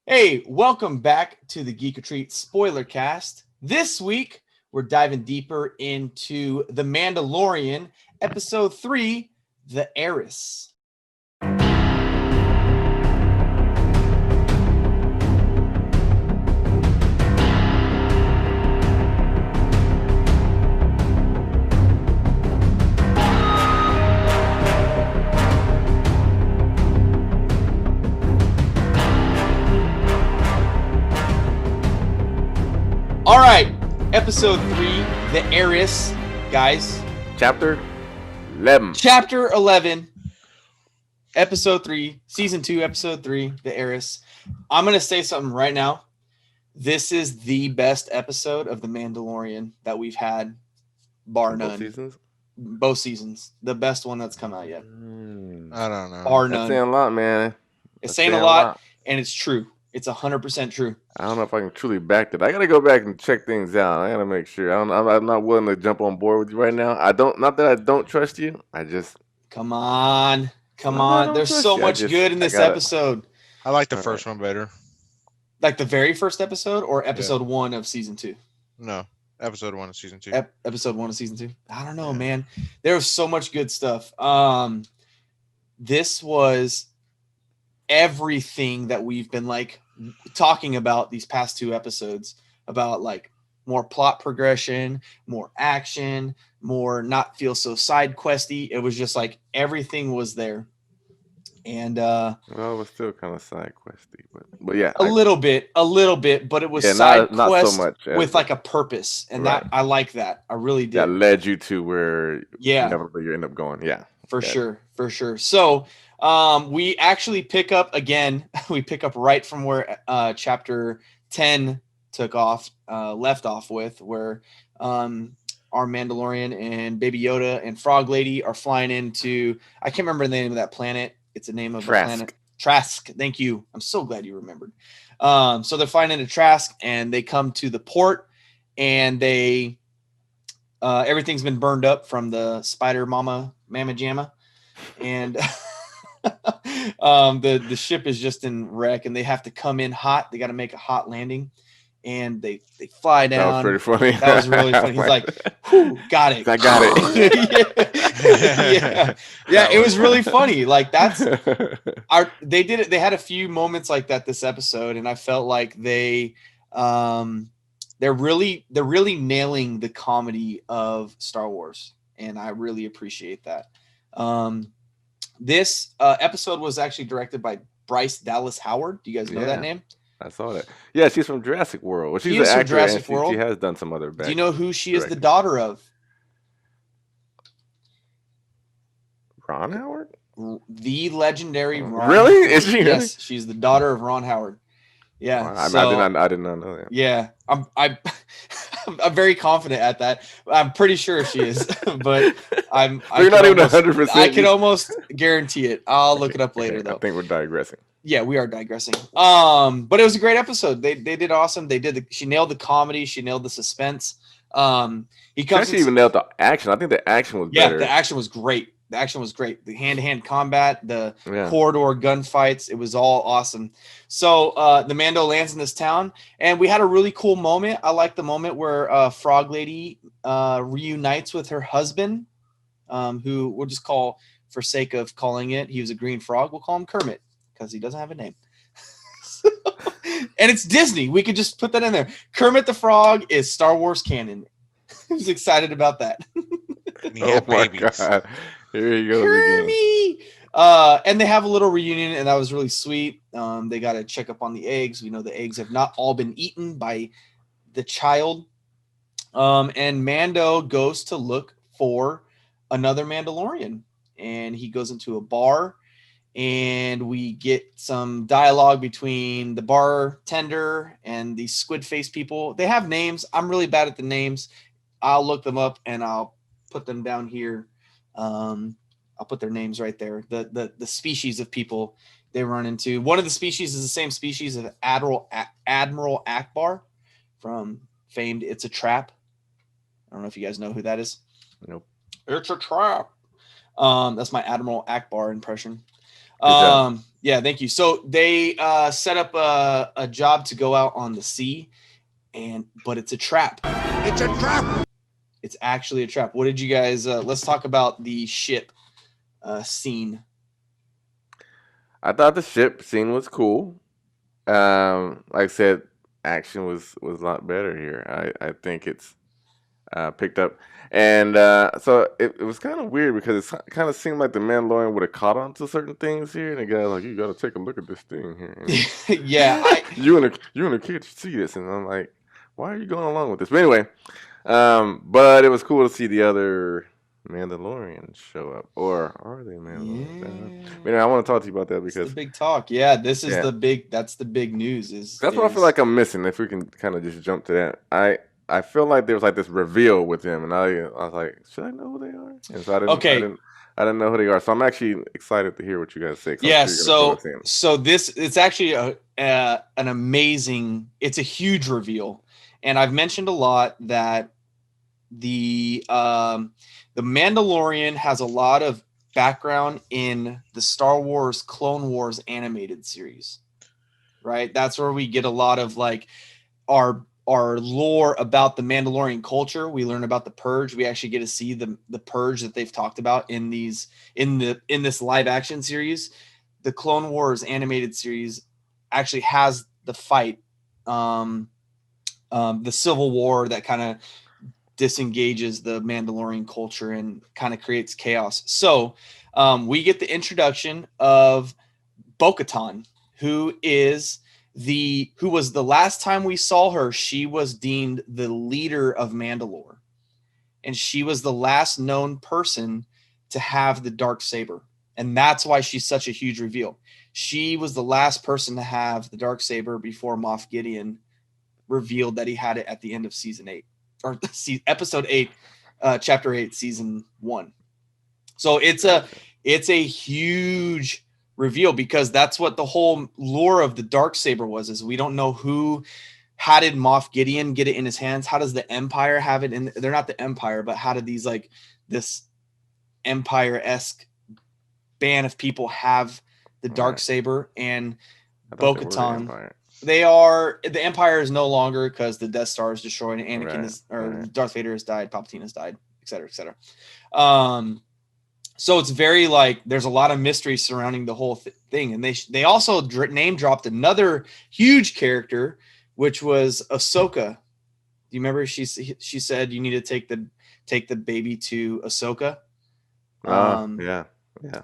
Hey, welcome back to the Geek Retreat spoiler cast. This week, we're diving deeper into The Mandalorian, episode 3, The Heiress. All right, episode 3, The Heiress, guys. Chapter 11. Chapter 11, episode 3, season 2, episode 3, The Heiress. I'm going to say something right now. This is the best episode of The Mandalorian that we've had, bar none. Both seasons? Both seasons. The best one that's come out yet. I don't know. Bar That's none. saying a lot, man. It's saying a lot, and it's true. It's 100% true. I don't know if I can truly back that. I gotta go back and check things out. I gotta make sure. I'm not willing to jump on board with you right now. Not that I don't trust you. I just Come on. Come No, I on. don't There's trust so you. much good in this episode. I like the first one better. Like the very first episode or episode 1 of season 2? No, episode 1 of season 2. Episode 1 of season 2. I don't know, Yeah. man. There was so much good stuff. This was everything that we've been like talking about these past 2 episodes about like more plot progression, more action, more not feel so side questy. It was just like everything was there. And well, it was still kind of side questy, but yeah, a little bit, but it was Yeah, side not so quest much as with like a purpose. And Right. that I like that. I really did. that led you to where Yeah. inevitably you end up going. Yeah, For Yeah. sure. So we actually pick up again. We pick up right from where chapter 10 left off with, where our Mandalorian and Baby Yoda and Frog Lady are flying into, I can't remember the name of that planet. It's the name of Trask. a planet. Trask. Thank you. I'm so glad you remembered. So they're flying into Trask and they come to the port and they everything's been burned up from the spider mamma jamma, and the ship is just in wreck and they have to come in hot. They got to make a hot landing and they fly That down. was pretty funny. That was really funny. He's like, whew, got it. I got it. Yeah, it was really funny. Like they did it. They had a few moments like that this episode, and I felt like they're really nailing the comedy of Star Wars, and I really appreciate that. This episode was actually directed by Bryce Dallas Howard. Do you guys know that name? I saw that. Yeah, she's from Jurassic World. Well, she's She an is from actor, Jurassic and World. she has done some other back. Do you know who she is the directing. daughter of? Ron Howard? The legendary Ron. Really? Is she? Yes, she's the daughter of Ron Howard. Yeah. Wow, I did not know that. Yeah, I'm very confident at that. I'm pretty sure she is, but You're not even 100%. I can almost guarantee it. I'll look it up later I though. think we're digressing. Yeah, we are digressing. But it was a great episode. They did awesome. She nailed the comedy. She nailed the suspense. He She comes. actually even nailed the action. I think the action was better. The action was great. The action was great. The hand-to-hand combat, the Yeah. corridor gunfights, it was all awesome. So the Mando lands in this town, and we had a really cool moment. I like the moment where Frog Lady reunites with her husband, who we'll just call, for sake of calling it, he was a green frog, we'll call him Kermit, because he doesn't have a name. And it's Disney. We could just put that in there. Kermit the Frog is Star Wars canon. Who's excited about that? We have Oh my babies. God. Here you go again. Kermit! And they have a little reunion, and that was really sweet. They got to check up on the eggs. We know the eggs have not all been eaten by the child. And Mando goes to look for another Mandalorian, and he goes into a bar, and we get some dialogue between the bartender and the squid face people. They have names. I'm really bad at the names. I'll look them up and I'll put them down here. I'll put their names right there. The species of people they run into. One of the species is the same species of Admiral Akbar from famed It's a Trap. I don't know if you guys know who that is. Nope. It's a trap. That's my Admiral Akbar impression. Good job. Yeah, thank you. So they set up a job to go out on the sea, but it's a trap. It's a trap. It's actually a trap. What did you guys? Let's talk about the ship scene. I thought the ship scene was cool. Like I said, action was a lot better here. I think it's picked up, and so it was kind of weird because it kind of seemed like the Mandalorian would have caught on to certain things here, and the guy like, you got to take a look at this thing here. And Yeah, you and a kid should see this, and I'm like, why are you going along with this? But anyway, but it was cool to see the other Mandalorians show up, or are they Mandalorians? yeah. But anyway, I want to talk to you about that It's the because big talk. Yeah, this is yeah, that's the big news. that's what I feel like I'm missing. If we can kind of just jump to that, I feel like there was like this reveal with him, and I was like, should I know who they are? And so Okay. I didn't know who they are. So I'm actually excited to hear what you guys say. Yeah, so it's actually an amazing. It's a huge reveal, and I've mentioned a lot that the Mandalorian has a lot of background in the Star Wars Clone Wars animated series, right? That's where we get a lot of like our lore about the Mandalorian culture. We learn about the Purge. We actually get to see the Purge that they've talked about in this live action series. The Clone Wars animated series actually has the fight, the Civil War that kind of disengages the Mandalorian culture and kind of creates chaos. So we get the introduction of Bo-Katan, who was the last time we saw her, she was deemed the leader of Mandalore. And she was the last known person to have the Darksaber. And that's why she's such a huge reveal. She was the last person to have the Darksaber before Moff Gideon revealed that he had it at the end of season 8 or episode 8, chapter 8, season 1. So it's a huge reveal because that's what the whole lore of the Darksaber was, is we don't know how did Moff Gideon get it in his hands? How does the Empire have it in? They're not the Empire, but how did these this Empire-esque band of people have the Darksaber? And Bo-Katan, the Empire is no longer, because the Death Star is destroyed and Anakin Darth Vader has died, Palpatine has died, etc., etc. So it's very there's a lot of mystery surrounding the whole thing. And they also name dropped another huge character, which was Ahsoka. Do you remember she said you need to take the baby to Ahsoka? Yeah.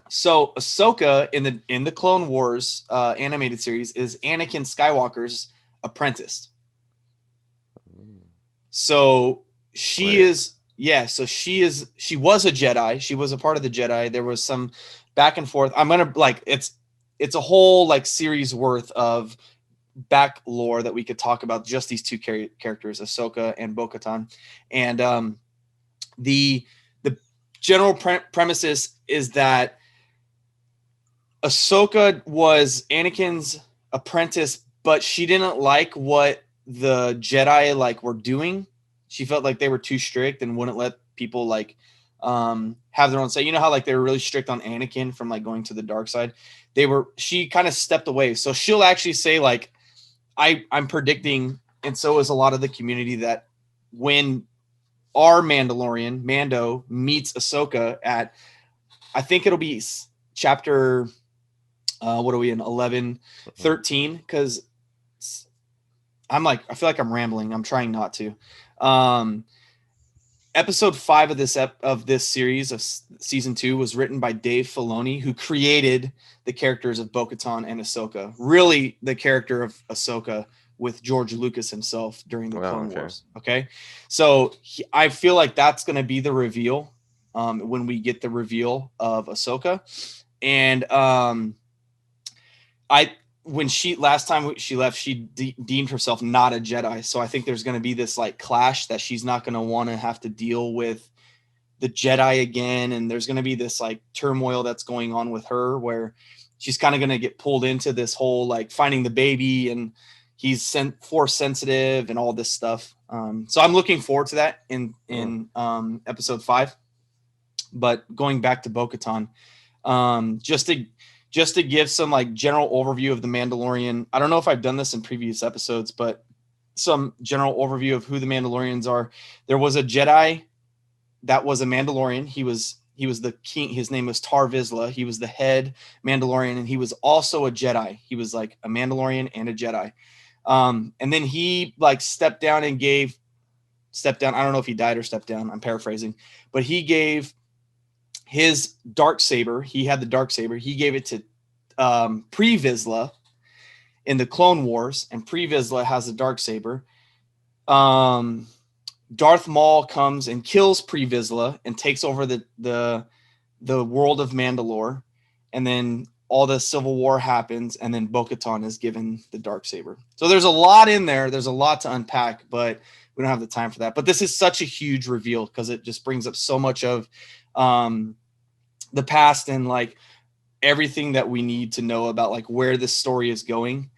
So Ahsoka in the Clone Wars animated series is Anakin Skywalker's apprentice. So she was a Jedi. She was a part of the Jedi. There was some back and forth. I'm gonna it's a whole series worth of back lore that we could talk about, just these two characters, Ahsoka and Bo-Katan. And the general premises is that Ahsoka was Anakin's apprentice, but she didn't like what the Jedi were doing. She felt like they were too strict and wouldn't let people have their own say. You know how they were really strict on Anakin from going to the dark side? She kind of stepped away. So she'll actually say I'm predicting, and so is a lot of the community, that when our Mandalorian, Mando, meets Ahsoka at, I think it'll be chapter, what are we in, 11, 13? Because I feel like I'm rambling. I'm trying not to. Episode 5 of this series of season 2 was written by Dave Filoni, who created the characters of Bo-Katan and Ahsoka. Really, the character of Ahsoka with George Lucas himself during the Clone Wars. Okay, so I feel like that's going to be the reveal when we get the reveal of Ahsoka, and when last time she left, she deemed herself not a Jedi. So I think there's going to be this clash that she's not going to want to have to deal with the Jedi again. And there's going to be this turmoil that's going on with her, where she's kind of going to get pulled into this whole finding the baby, and he's force sensitive and all this stuff. So I'm looking forward to that in episode 5. But going back to Bo-Katan, just to just to give some like general overview of the Mandalorian. I don't know if I've done this in previous episodes, but some general overview of who the Mandalorians are. There was a Jedi that was a Mandalorian. He was the king. His name was Tar Vizsla. He was the head Mandalorian, and he was also a Jedi. He was like a Mandalorian and a Jedi. And then he like stepped down. I don't know if he died or stepped down. I'm paraphrasing, but he gave his dark saber. He had the dark saber. He gave it to Pre Vizsla in the Clone Wars, and Pre Vizsla has a dark saber. Darth Maul comes and kills Pre Vizsla and takes over the world of Mandalore, and then all the Civil War happens, and then Bo-Katan is given the darksaber. So there's a lot in there. There's a lot to unpack, but we don't have the time for that. But this is such a huge reveal because it just brings up so much of the past and like everything that we need to know about like where this story is going.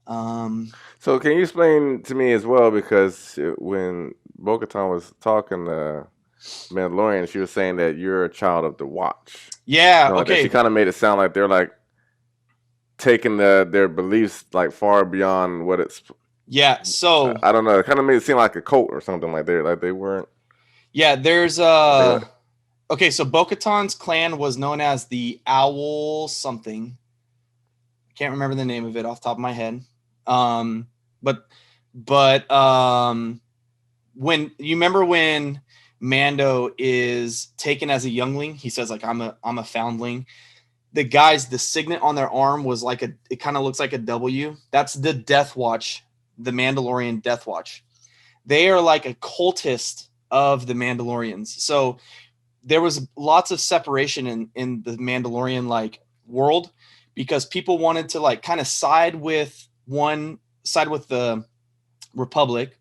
So can you explain to me as well, because when Bo-Katan was talking to Mandalorian, she was saying that you're a child of the Watch. Yeah, like okay. She kind of made it sound like they're like taking their beliefs like far beyond what it's. Yeah, so I don't know. It kind of made it seem like a cult or something like they weren't. Yeah, there's okay, so Bo-Katan's clan was known as the Owl something. I can't remember the name of it off the top of my head. But when you remember when Mando is taken as a youngling, he says like I'm a foundling. The signet on their arm was like it kind of looks like a W. That's the Death Watch, the Mandalorian Death Watch. They are like a cultist of the Mandalorians. So there was lots of separation in the Mandalorian like world because people wanted to like kind of side with the Republic,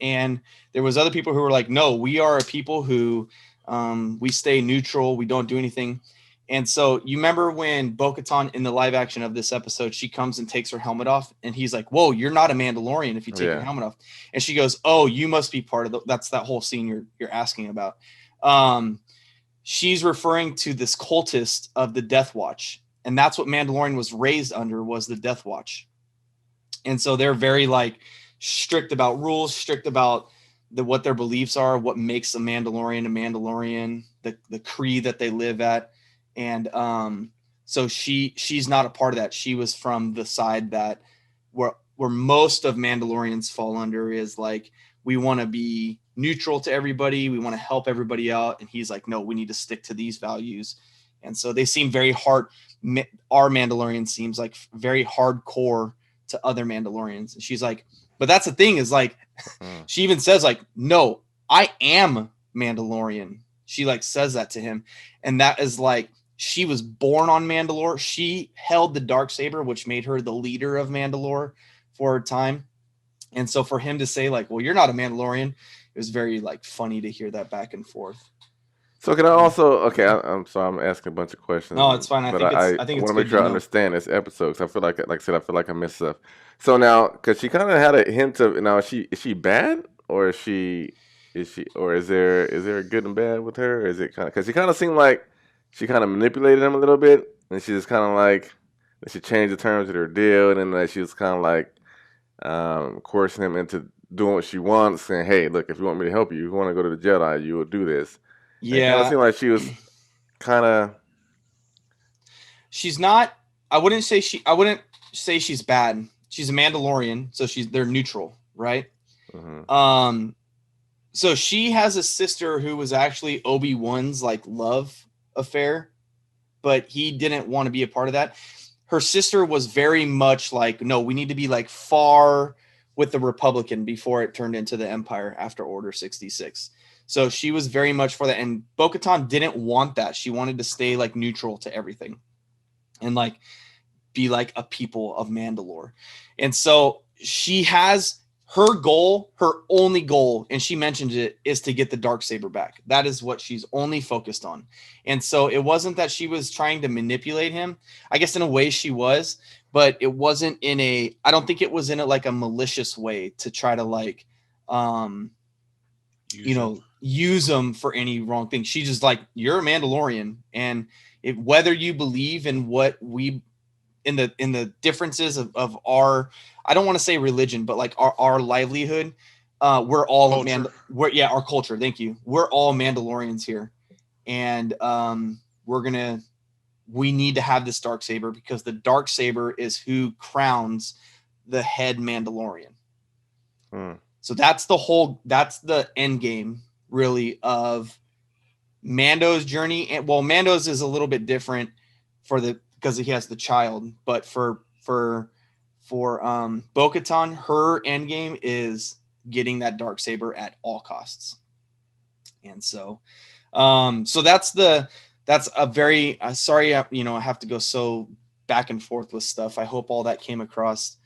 and there was other people who were like, no, we are a people who we stay neutral, we don't do anything. And so you remember when Bo-Katan in the live action of this episode, she comes and takes her helmet off, and he's like, whoa, you're not a Mandalorian if you take your helmet off. And she goes, oh, you must be part of that's that whole scene you're asking about. She's referring to this cultist of the Death Watch, and that's what Mandalorian was raised under, was the Death Watch. And so they're very like strict about rules, strict about what their beliefs are, what makes a Mandalorian, the creed that they live at. And so she's not a part of that. She was from the side that where most of Mandalorians fall under is like, we want to be neutral to everybody. We want to help everybody out. And he's like, no, we need to stick to these values. And so they seem very hard. Our Mandalorian seems like very hardcore to other Mandalorians. And she's like, but that's the thing is like, she even says like, no, I am Mandalorian. She like says that to him. And that is like, she was born on Mandalore. She held the darksaber, which made her the leader of Mandalore for a time. And so for him to say like, well, you're not a Mandalorian, it was very like funny to hear that back and forth. So can I also, okay, I'm sorry, I'm asking a bunch of questions. No, it's fine. I think I it's want to make sure I understand this episode, because I feel like I said, I feel like I missed stuff. So now, because she kind of had a hint of, now is she bad, or is there a good and bad with her? Or is it kind of, because she kind of seemed like she kind of manipulated him a little bit, and she just kind of like, she changed the terms of her deal, and then like, she was kind of like coercing him into doing what she wants, saying, hey, look, if you want me to help you, if you want to go to the Jedi, you will do this. Yeah. It kind of seemed like she was kind of. She's not. I wouldn't say she's bad. She's a Mandalorian, so they're neutral, right? Mm-hmm. So she has a sister who was actually Obi-Wan's like love affair, but he didn't want to be a part of that. Her sister was very much like, no, we need to be like far with the Republican before it turned into the Empire after Order 66. So she was very much for that. And Bo-Katan didn't want that. She wanted to stay like neutral to everything and like be like a people of Mandalore. And so she has her goal, her only goal, and she mentioned it, is to get the darksaber back. That is what she's only focused on. And so it wasn't that she was trying to manipulate him. I guess in a way she was, but it wasn't I don't think it was in like a malicious way to try to like, use them for any wrong thing. She just like, you're a Mandalorian, and whether you believe in what we in the differences of our, I don't want to say religion, but like our livelihood, we're all Culture. our culture. Thank you. We're all Mandalorians here, and we need to have this Darksaber because the Darksaber is who crowns the head Mandalorian. So that's the end game really of Mando's journey. And well, Mando's is a little bit different because he has the child, but for Bo-Katan, her end game is getting that Darksaber at all costs. And so that's a very sorry, I have to go so back and forth with stuff. I hope all that came across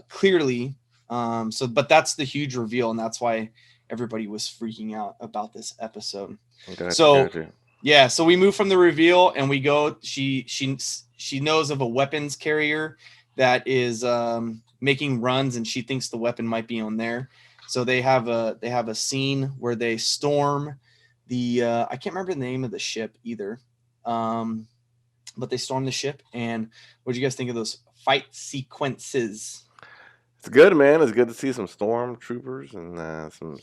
clearly. But that's the huge reveal, and that's why everybody was freaking out about this episode. Gotcha. Yeah, so we move from the reveal and we go. She knows of a weapons carrier that is making runs, and she thinks the weapon might be on there. So they have a scene where they storm the I can't remember the name of the ship either, but they storm the ship. And what do you guys think of those fight sequences? It's good, man. It's good to see some stormtroopers and some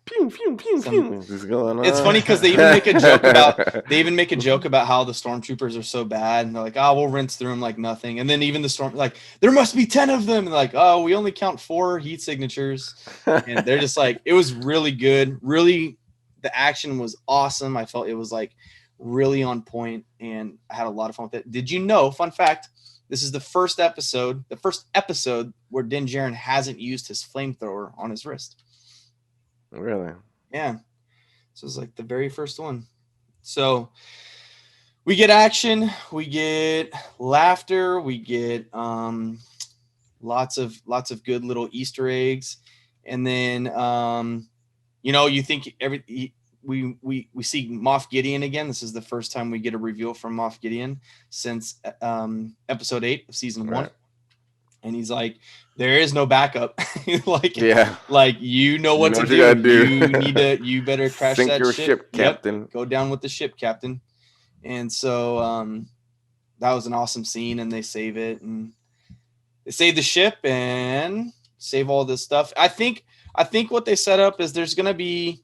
pew pew pew pew just going on. It's funny because they even make a joke about how the stormtroopers are so bad, and they're like, "Oh, we'll rinse through them like nothing." And then even the storm, like, there must be 10 of them. And like, "Oh, we only count 4 heat signatures." And they're just like, it was really good. Really, the action was awesome. I felt it was like really on point, and I had a lot of fun with it. Did you know? Fun fact. This is the first episode where Din Djarin hasn't used his flamethrower on his wrist. Really? Yeah. So it's like the very first one. So we get action, we get laughter, we get lots of good little Easter eggs, and then you think we see Moff Gideon again. This is the first time we get a reveal from Moff Gideon since episode 8 of season 1. And he's like, there is no backup. Like you know what to do. You better crash Sink that your ship, Captain. Yep. Go down with the ship, Captain. And so that was an awesome scene, and they save it, and they save the ship and save all this stuff. I think what they set up is there's gonna be,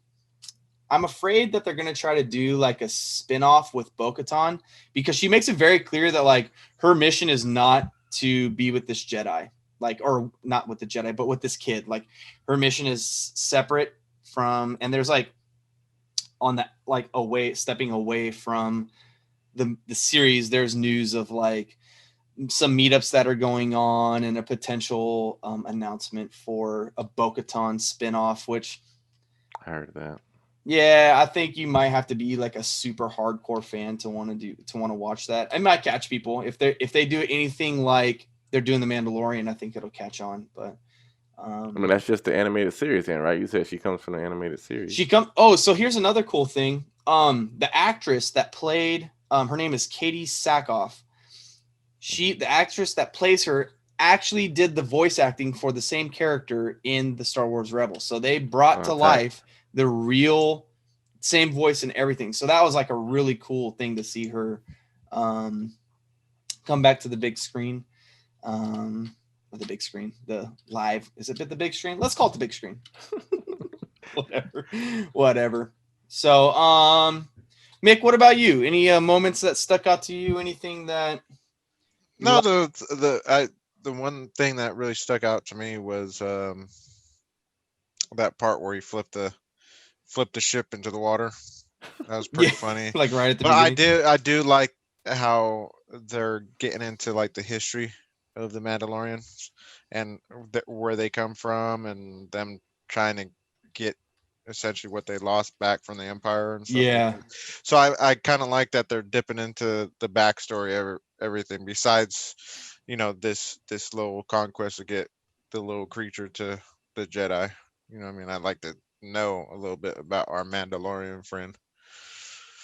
I'm afraid that they're going to try to do like a spin-off with Bo-Katan, because she makes it very clear that like her mission is not to be with this Jedi, like, or not with the Jedi, but with this kid. Like her mission is separate from, and there's like on that, like stepping away from the series, there's news of like some meetups that are going on and a potential announcement for a Bo-Katan spin-off, which I heard that. Yeah, I think you might have to be like a super hardcore fan to want to watch that. It might catch people if they do anything like they're doing the Mandalorian. I think it'll catch on. But I mean, that's just the animated series, then, right? You said she comes from the animated series. Oh, so here's another cool thing. The actress that played her name is Katie Sackhoff. The actress that plays her actually did the voice acting for the same character in the Star Wars Rebels. So they brought to life the real same voice and everything. So that was like a really cool thing to see her come back to the big screen. The big screen, the live. Is it the big screen? Let's call it the big screen. Whatever. So, Mick, what about you? Any moments that stuck out to you? Anything that? No, the one thing that really stuck out to me was that part where he flipped the ship into the water. That was pretty funny. Like right at the beginning. I do like how they're getting into like the history of the Mandalorians and where they come from, and them trying to get essentially what they lost back from the Empire and stuff. Yeah. Like that. So I kind of like that they're dipping into the backstory, everything besides, this little conquest to get the little creature to the Jedi. You know what I mean? I'd like to know a little bit about our Mandalorian friend.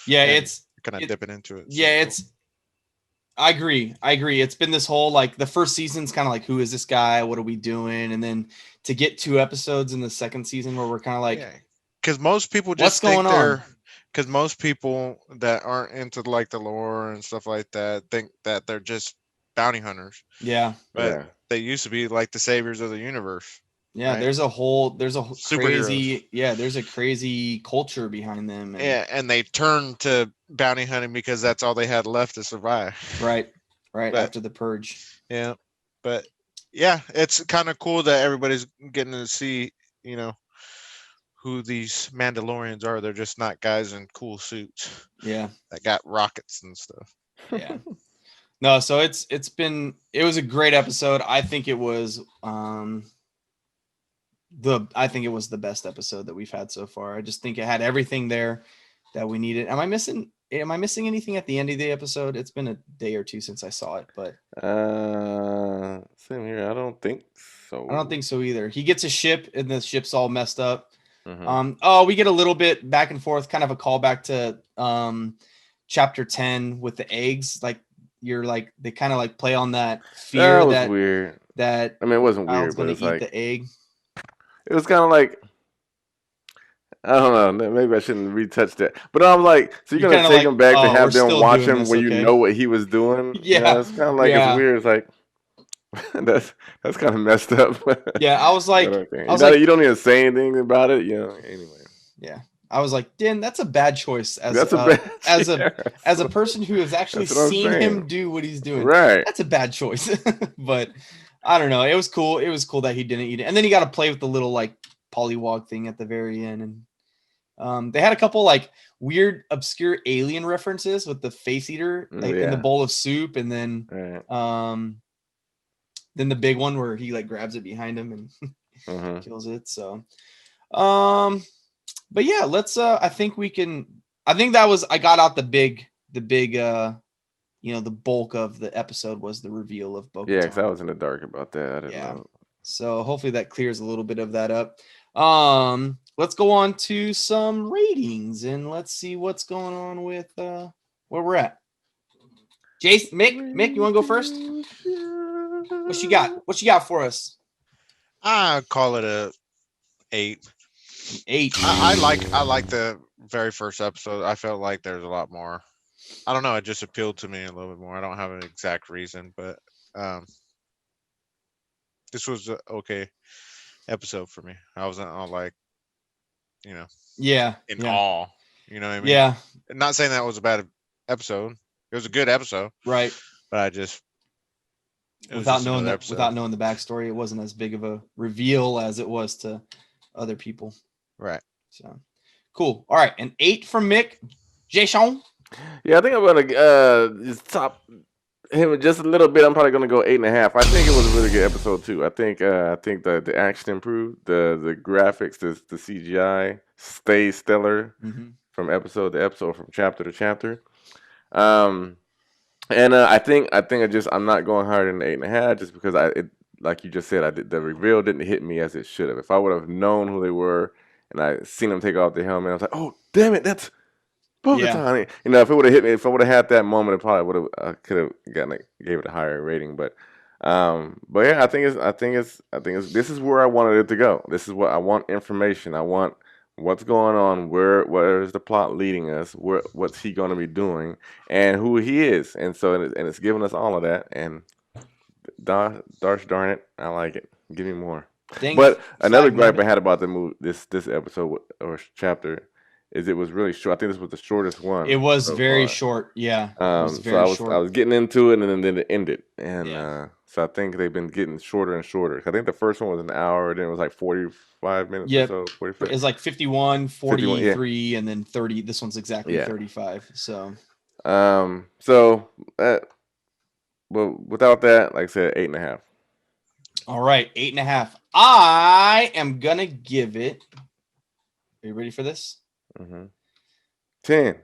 Yeah, it's kind of dipping into it. Yeah, I agree. It's been this whole, like, the first season's kind of like, who is this guy? What are we doing? And then to get 2 episodes in the second season where we're kind of like, because most people just think because most people that aren't into like the lore and stuff like that think that they're just bounty hunters, Yeah. but Yeah. they used to be like the saviors of the universe, Yeah, right? there's a Superheroes. there's a crazy culture behind them, and Yeah, and they turned to bounty hunting because that's all they had left to survive. right, But after the purge. yeah, but yeah, it's kind of cool that everybody's getting to see, you know, who these Mandalorians are. They're just not guys in cool suits Yeah, that got rockets and stuff. yeah. No, so it was a great episode. I think it was the best episode that we've had so far. I just think it had everything there that we needed. Am I missing anything at the end of the episode? It's been a day or two since I saw it, but Same here. I don't think so. I don't think so either. He gets a ship and the ship's all messed up. Mhm. We get a little bit back and forth, kind of a callback to chapter 10 with the eggs. Like they kind of like play on that fear That was that weird. that I mean, it wasn't child's weird, but gonna it's eat like the egg. it was kind of like I don't know. Maybe I shouldn't retouch that. But I'm like, so you're You're gonna kind of take like, him back to oh, we're have them still watch doing him this, when you okay? know what he was doing? Yeah, It's kind of like it's yeah, weird. It's like that's kind of messed up. yeah. I was like, Okay. You don't even say anything about it. Anyway, yeah. I was like, Dan, that's a bad choice that's a bad. as a Yeah, as a person who has actually that's what I'm seen him saying. do what he's doing. Right. That's a bad choice. But I don't know. It was cool. It was cool that he didn't eat it. And then he got to play with the little like polywog thing at the very end. And they had a couple like weird, obscure alien references with the face eater like, in the Yeah. bowl of soup, and then Right. then the big one where he like grabs it behind him and Mhm. kills it. So but yeah, let's I think that was I got out the big the bulk of the episode was the reveal of Yeah, because I Bo-Katan. was in the dark about that. I didn't Yeah. know. So hopefully that clears a little bit of that up. Let's go on to some ratings and let's see what's going on with where we're at. Jason, Mick, you want to go first? What you got? What you got for us? I call it a 8. 8. I like the very first episode. I felt like there's a lot more. I don't know. It just appealed to me a little bit more. I don't have an exact reason, but this was an okay episode for me. I wasn't all like, in awe. You know what I mean? Yeah. Not saying that was a bad episode. It was a good episode. Right. But I just without knowing the backstory, it wasn't as big of a reveal as it was to other people. Right. So cool. All right, an 8 from Mick. Jason. Yeah, I think I'm gonna just top him just a little bit. I'm probably gonna go 8.5. I think it was a really good episode too. I think the action improved, the graphics, the CGI stays stellar from episode to episode, from chapter to chapter. And I think I'm not going higher than 8.5 just because like you just said, the reveal didn't hit me as it should have. If I would have known who they were and I seen them take off the helmet, I was like, oh damn it, that's Bo-Katan. Yeah. If it would have hit me, if I would have had that moment, it probably would have could have gave it a higher rating. But yeah, I think it's this is where I wanted it to go. This is what I want information. I want what's going on, where is the plot leading us, what's he going to be doing, and who he is. And so it's giving us all of that. And darn it, I like it. Give me more. But another gripe I had about the movie, this episode or chapter, is it was really short. I think this was the shortest one. It was very short. Yeah. So I was getting into it, and then it ended, and so I think they've been getting shorter and shorter. I think the first one was an hour, then it was like 45 minutes or so. 45. It's like 51, 43, and then 30. This one's exactly 35. So. But without that, like I said, 8.5. All right, 8.5. I am gonna give it. Are you ready for this? 10.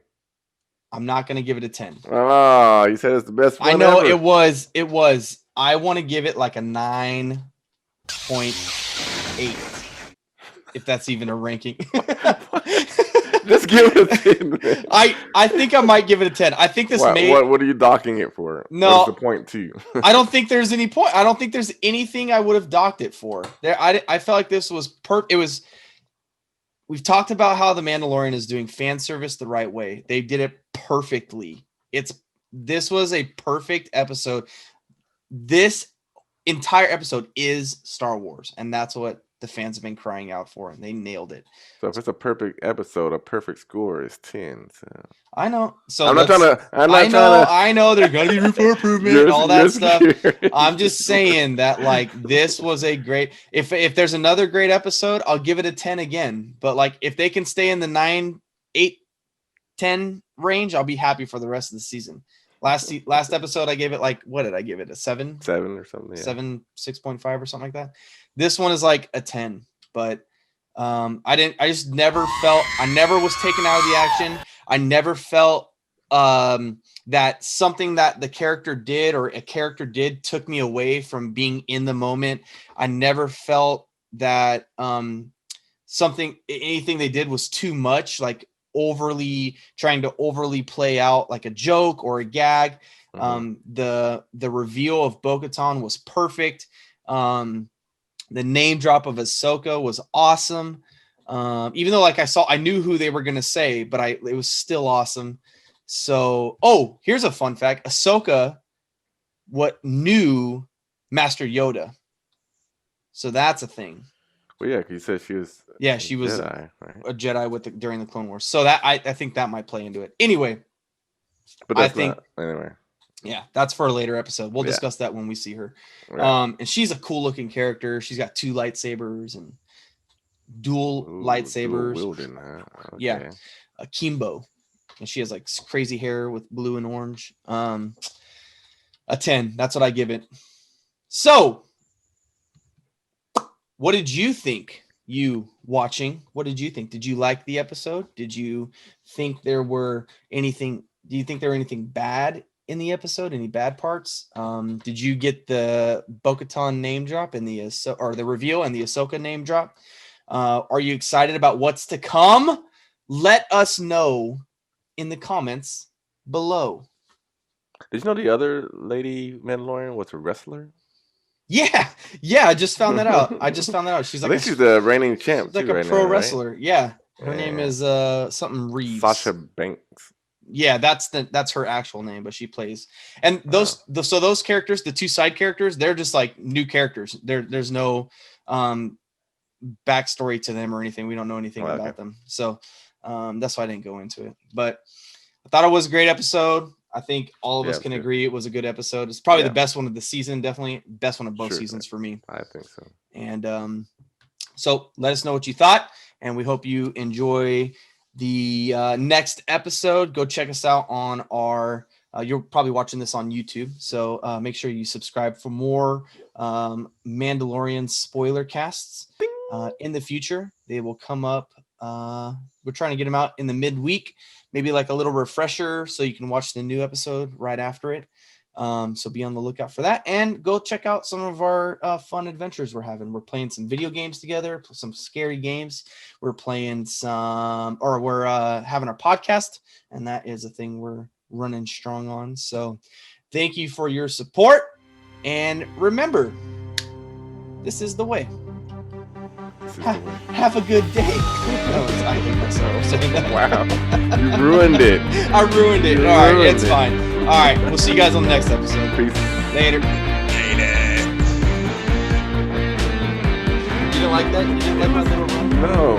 I'm not gonna give it a 10. Oh, you said it's the best one. I know ever. it was. I want to give it like a 9.8, if that's even a ranking. Just give it a 10. Man. I think I might give it a 10. I think this what are you docking it for? No, what's the point to you? I don't think there's any point. I don't think there's anything I would have docked it for. I felt like this was it was we've talked about how The Mandalorian is doing fan service the right way. They did it perfectly. This was a perfect episode. This entire episode is Star Wars, and that's what the fans have been crying out for, and they nailed it. So if it's a perfect episode, a perfect score is 10. So I know. So I'm not trying to. I know. There's gonna be room for improvement, all that stuff. I'm just saying that like this was a great. If there's another great episode, I'll give it a 10 again. But like if they can stay in the 9, 8, 10 range, I'll be happy for the rest of the season. Last episode, I gave it like, what did I give it? A 7? 7 or something. Yeah. 7, 6.5 or something like that. This one is like a 10, but I just never felt, I never was taken out of the action. I never felt that something that the character did or a character did took me away from being in the moment. I never felt that anything they did was too much, like trying to overly play out like a joke or a gag. The reveal of Bo-Katan was perfect. The name drop of Ahsoka was awesome. Even though like I knew who they were gonna say, but it was still awesome. So here's a fun fact. Ahsoka knew Master Yoda. So that's a thing. Well, yeah, because you said she was. Yeah, she was Jedi, right? a Jedi during the Clone Wars. So that I think that might play into it. Anyway, but that's anyway. Yeah, that's for a later episode. We'll discuss that when we see her. Right. And she's a cool looking character. She's got 2 lightsabers and dual lightsabers. Dual wielding, huh? Okay. Yeah, Kimbo, and she has like crazy hair with blue and orange. A 10. That's what I give it. So, what did you think? You watching? What did you think? Did you like the episode? Did you think there were anything? Do you think there were anything bad in the episode? Any bad parts? Did you get the Bo-Katan name drop and the reveal and the Ahsoka name drop? Are you excited about what's to come? Let us know in the comments below. Did you know the other lady Mandalorian was a wrestler? Yeah, I just found that out. She's like she's the reigning champ. She's like too, a right pro now, wrestler. Right? Yeah. Her name is something Reeves. Sasha Banks. Yeah, that's her actual name, but she plays. And those characters, the 2 side characters, they're just like new characters. There's no backstory to them or anything. We don't know anything about them. So that's why I didn't go into it. But I thought it was a great episode. I think all of us can agree it was a good episode. It's probably the best one of the season, definitely best one of both seasons for me. I think so. And so let us know what you thought, and we hope you enjoy the next episode. Go check us out on our you're probably watching this on YouTube, so make sure you subscribe for more Mandalorian spoiler casts in the future. They will come up. We're trying to get them out in the midweek, maybe like a little refresher so you can watch the new episode right after it. So be on the lookout for that, and go check out some of our fun adventures we're having. We're playing some video games together, some scary games. We're playing we're having our podcast, and that is a thing we're running strong on. So thank you for your support, and remember, this is the way. Have a good day. I hate myself saying that. Wow. You ruined it. I ruined it. All right, it's fine. All right, we'll see you guys on the next episode. Peace. Later. You didn't like that? You didn't like my little run? No.